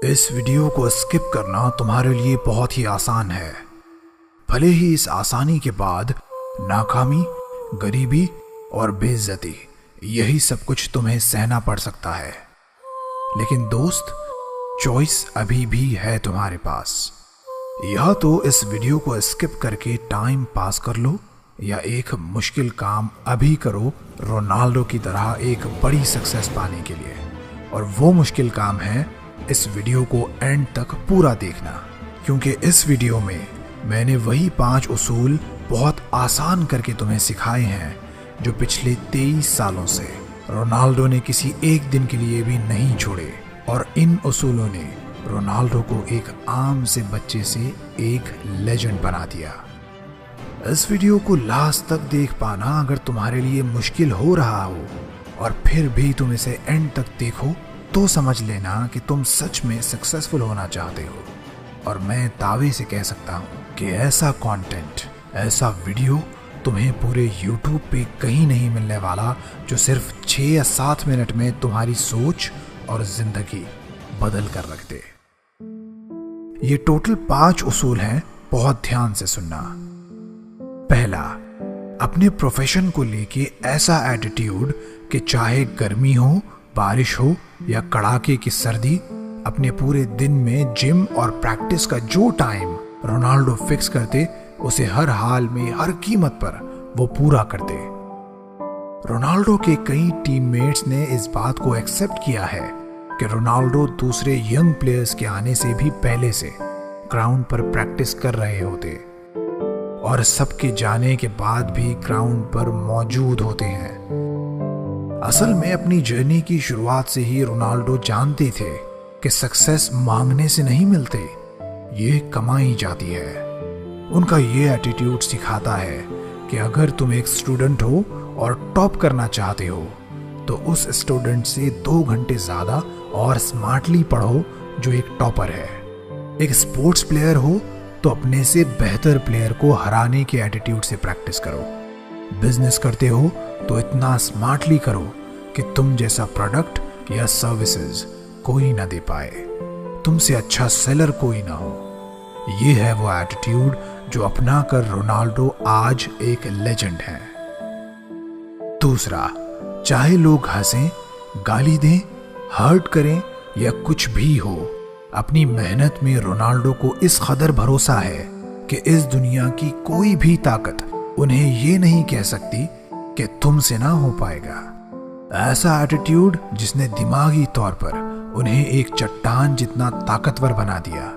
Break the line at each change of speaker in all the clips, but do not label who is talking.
इस वीडियो को स्किप करना तुम्हारे लिए बहुत ही आसान है। भले ही इस आसानी के बाद नाकामी, गरीबी और बेइज्जती, यही सब कुछ तुम्हें सहना पड़ सकता है, लेकिन दोस्त, चॉइस अभी भी है तुम्हारे पास। या तो इस वीडियो को स्किप करके टाइम पास कर लो, या एक मुश्किल काम अभी करो रोनाल्डो की तरह एक बड़ी सक्सेस पाने के लिए। और वो मुश्किल काम है इस वीडियो को एंड तक पूरा देखना, क्योंकि इस वीडियो में मैंने वही 5 उसूल बहुत आसान करके तुम्हें सिखाए हैं जो पिछले 23 सालों से रोनाल्डो ने किसी एक दिन के लिए भी नहीं छोड़े। और इन उसूलों ने रोनाल्डो को एक आम से बच्चे से एक लेजेंड बना दिया। इस वीडियो को लास्ट तक देख पाना अगर तुम्हारे लिए मुश्किल हो रहा हो और फिर भी तुम इसे एंड तक देखो तो समझ लेना कि तुम सच में सक्सेसफुल होना चाहते हो। और मैं दावे से कह सकता हूँ कि ऐसा कंटेंट, ऐसा वीडियो तुम्हें पूरे YouTube पे कहीं नहीं मिलने वाला जो सिर्फ 6 या 7 मिनट में तुम्हारी सोच और जिंदगी बदल कर रख दे। ये टोटल 5 उसूल हैं, बहुत ध्यान से सुनना। पहला, अपने प्रोफेशन को लेके ऐसा एटीट्यूड कि चाहे गर्मी हो, बारिश हो या कड़ाके की सर्दी, अपने पूरे दिन में जिम और प्रैक्टिस का जो टाइम रोनाल्डो फिक्स करते उसे हर हाल में, हर कीमत पर वो पूरा करते। रोनाल्डो के कई टीममेट्स ने इस बात को एक्सेप्ट किया है कि रोनाल्डो दूसरे यंग प्लेयर्स के आने से भी पहले से ग्राउंड पर प्रैक्टिस कर रहे होते और सबके जाने के बाद भी ग्राउंड पर मौजूद होते हैं। असल में अपनी जर्नी की शुरुआत से ही रोनाल्डो जानते थे कि सक्सेस मांगने से नहीं मिलते, ये कमाई जाती है। उनका ये एटीट्यूड सिखाता है कि अगर तुम एक स्टूडेंट हो और टॉप करना चाहते हो तो उस स्टूडेंट से 2 घंटे ज्यादा और स्मार्टली पढ़ो जो एक टॉपर है। एक स्पोर्ट्स प्लेयर हो तो अपने से बेहतर प्लेयर को हराने के एटीट्यूड से प्रैक्टिस करो। बिजनेस करते हो तो इतना स्मार्टली करो कि तुम जैसा प्रोडक्ट या सर्विसेज कोई ना दे पाए, तुमसे अच्छा सेलर कोई ना हो। ये है वो एटीट्यूड जो अपना कर रोनाल्डो आज एक लेजेंड है। दूसरा, चाहे लोग हंसें, गाली दें, हर्ट करें या कुछ भी हो, अपनी मेहनत में रोनाल्डो को इस कदर भरोसा है कि इस दुनिया की कोई भी ताकत उन्हें ये नहीं कह सकती कि तुमसे ना हो पाएगा। ऐसा एटीट्यूड जिसने दिमागी तौर पर उन्हें एक चट्टान जितना ताकतवर बना दिया,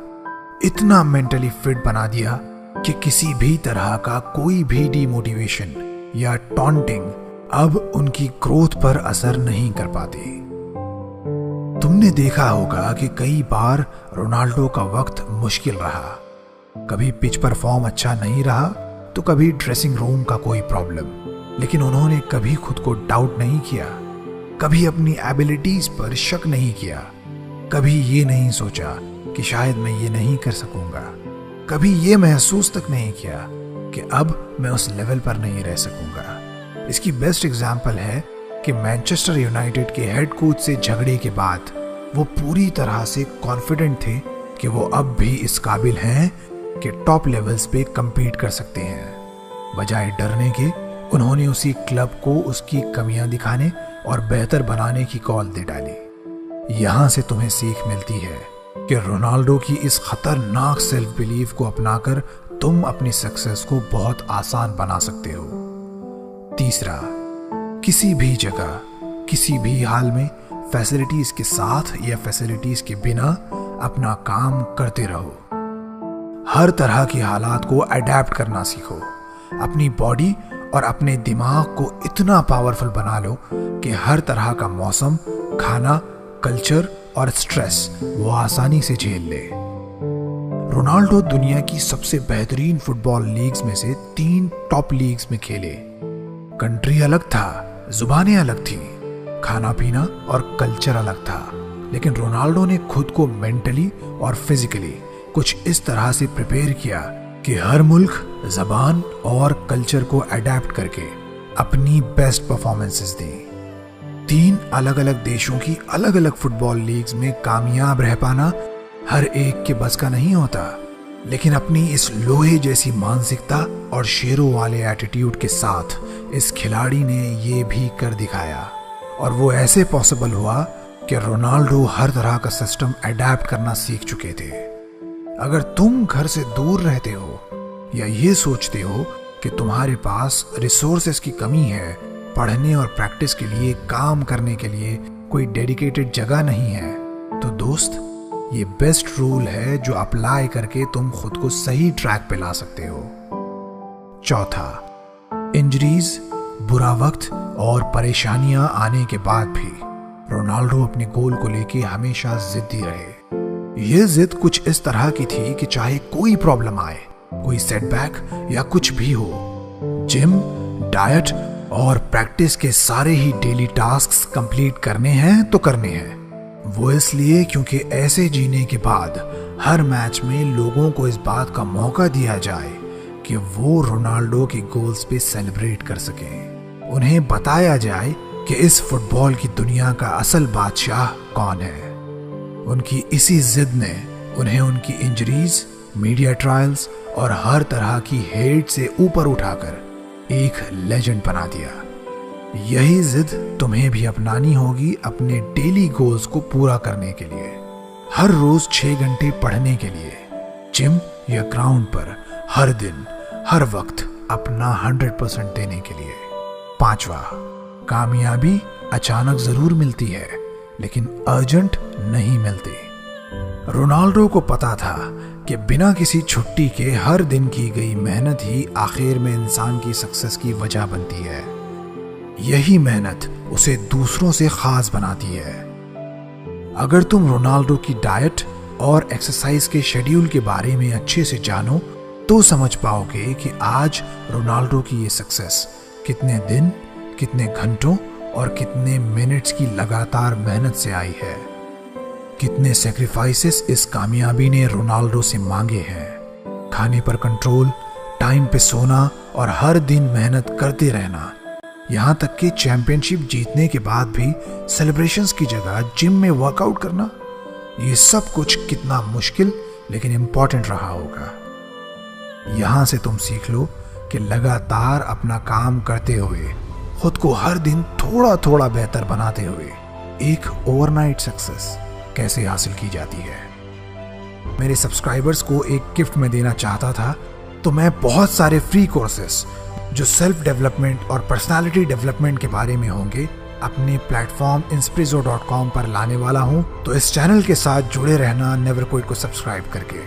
इतना मेंटली फिट बना दिया कि किसी भी तरह का कोई भी डिमोटिवेशन या टॉन्टिंग अब उनकी ग्रोथ पर असर नहीं कर पाते। तुमने देखा होगा कि कई बार रोनाल्डो का वक्त मुश्किल रहा। कभी पिच पर फॉर्म अच्छा नहीं रहा तो कभी ड्रेसिंग रूम का कोई प्रॉब्लम, लेकिन उन्होंने कभी खुद को डाउट नहीं किया, कभी अपनी एबिलिटीज पर शक नहीं किया, कभी ये नहीं सोचा कि शायद मैं ये नहीं कर सकूंगा, कभी ये महसूस तक नहीं किया कि अब मैं उस लेवल पर नहीं रह सकूंगा। इसकी बेस्ट एग्जाम्पल है कि मैनचेस्टर यूनाइटेड के हेड कोच से झगड़े के बाद वो पूरी तरह से कॉन्फिडेंट थे कि वो अब भी इस काबिल हैं कि टॉप लेवल्स पे compete कर सकते हैं। बजाय डरने के उन्होंने उसी क्लब को उसकी कमियां दिखाने और बेहतर बनाने की कॉल दे डाली। यहां से तुम्हें सीख मिलती है कि रोनाल्डो की इस खतरनाक सेल्फ बिलीफ को अपनाकर तुम अपनी सक्सेस को बहुत आसान बना सकते हो। तीसरा, किसी भी जगह, किसी भी हाल में फैसिलिटीज के साथ या फैसिलिटीज के बिना अपना काम करते रहो। हर तरह की हालात को अडेप्ट करना सीखो। अपनी बॉडी और अपने दिमाग को इतना पावरफुल बना लो कि हर तरह का मौसम, खाना, कल्चर और स्ट्रेस वो आसानी से झेल ले। रोनाल्डो दुनिया की सबसे बेहतरीन फुटबॉल लीग्स में से 3 टॉप लीग्स में खेले। कंट्री अलग था, जुबानें अलग थी, खाना पीना और कल्चर अलग था, लेकिन रोनाल्डो ने खुद को मेंटली और फिजिकली कुछ इस तरह से प्रिपेयर किया कि हर मुल्क, जबान और कल्चर को अडेप्ट करके अपनी बेस्ट परफॉर्मेंसेस दी। 3 अलग अलग देशों की अलग अलग फुटबॉल लीग्स में कामयाब रह पाना हर एक के बस का नहीं होता, लेकिन अपनी इस लोहे जैसी मानसिकता और शेरों वाले एटीट्यूड के साथ इस खिलाड़ी ने ये भी कर दिखाया। और वो ऐसे पॉसिबल हुआ कि रोनाल्डो हर तरह का सिस्टम अडेप्ट करना सीख चुके थे। अगर तुम घर से दूर रहते हो या ये सोचते हो कि तुम्हारे पास रिसोर्सेस की कमी है, पढ़ने और प्रैक्टिस के लिए, काम करने के लिए कोई डेडिकेटेड जगह नहीं है, तो दोस्त ये बेस्ट रूल है जो अप्लाई करके तुम खुद को सही ट्रैक पे ला सकते हो। चौथा, इंजरीज, बुरा वक्त और परेशानियां आने के बाद भी रोनाल्डो अपने गोल को लेके हमेशा जिद्दी रहे। यह जिद कुछ इस तरह की थी कि चाहे कोई प्रॉब्लम आए, कोई सेटबैक या कुछ भी हो, जिम, डाइट और प्रैक्टिस के सारे ही डेली टास्क्स कंप्लीट करने हैं तो करने हैं। वो इसलिए क्योंकि ऐसे जीने के बाद हर मैच में लोगों को इस बात का मौका दिया जाए कि वो रोनाल्डो के गोल्स पे सेलिब्रेट कर सकें। उन्हें बताया जाए कि इस फुटबॉल की दुनिया का असल बादशाह कौन है। उनकी इसी जिद ने उन्हें उनकी इंजरीज, मीडिया ट्रायल्स और हर तरह की हेट से ऊपर उठाकर एक लेजेंड बना दिया। यही जिद तुम्हें भी अपनानी होगी अपने डेली गोल्स को पूरा करने के लिए। हर रोज 6 घंटे पढ़ने के लिए, जिम या ग्राउंड पर हर दिन हर वक्त अपना 100% देने के लिए। पांचवा, कामयाबी अचानक जरूर मिलती है लेकिन अर्जेंट नहीं मिलती। रोनाल्डो को पता था कि बिना किसी छुट्टी के हर दिन की गई मेहनत ही आखिर में इंसान की सक्सेस की वजह बनती है। यही मेहनत उसे दूसरों से खास बनाती है। अगर तुम रोनाल्डो की डाइट और एक्सरसाइज के शेड्यूल के बारे में अच्छे से जानो तो समझ पाओगे कि आज रोनाल्डो की ये सक्सेस कितने दिन, कितने घंटों और कितने मिनट्स की लगातार मेहनत से आई है। कितने सैक्रिफाइसेस इस कामयाबी ने रोनाल्डो से मांगे हैं। खाने पर कंट्रोल, टाइम पे सोना और हर दिन मेहनत करते रहना, यहाँ तक कि चैंपियनशिप जीतने के बाद भी सेलिब्रेशंस की जगह जिम में वर्कआउट करना। ये सब कुछ कितना मुश्किल लेकिन इंपॉर्टेंट रहा होगा। यहां से तुम सीख लो कि लगातार अपना काम करते हुए, खुद को हर दिन थोड़ा थोड़ा बेहतर बनाते हुए एक ओवरनाइट सक्सेस कैसे हासिल की जाती है। मेरे सब्सक्राइबर्स को एक गिफ्ट में देना चाहता था, तो मैं बहुत सारे फ्री कोर्सेस जो सेल्फ डेवलपमेंट और पर्सनालिटी डेवलपमेंट के बारे में होंगे अपने प्लेटफॉर्म inspirizo.com पर लाने वाला हूं। तो इस चैनल के साथ जुड़े रहना नेवर क्विट को सब्सक्राइब करके।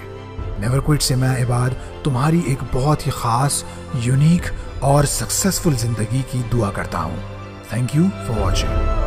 नेवर क्विट से मैं इबाद तुम्हारी एक बहुत ही खास, यूनिक और सक्सेसफुल जिंदगी की दुआ करता हूं। Thank you for watching.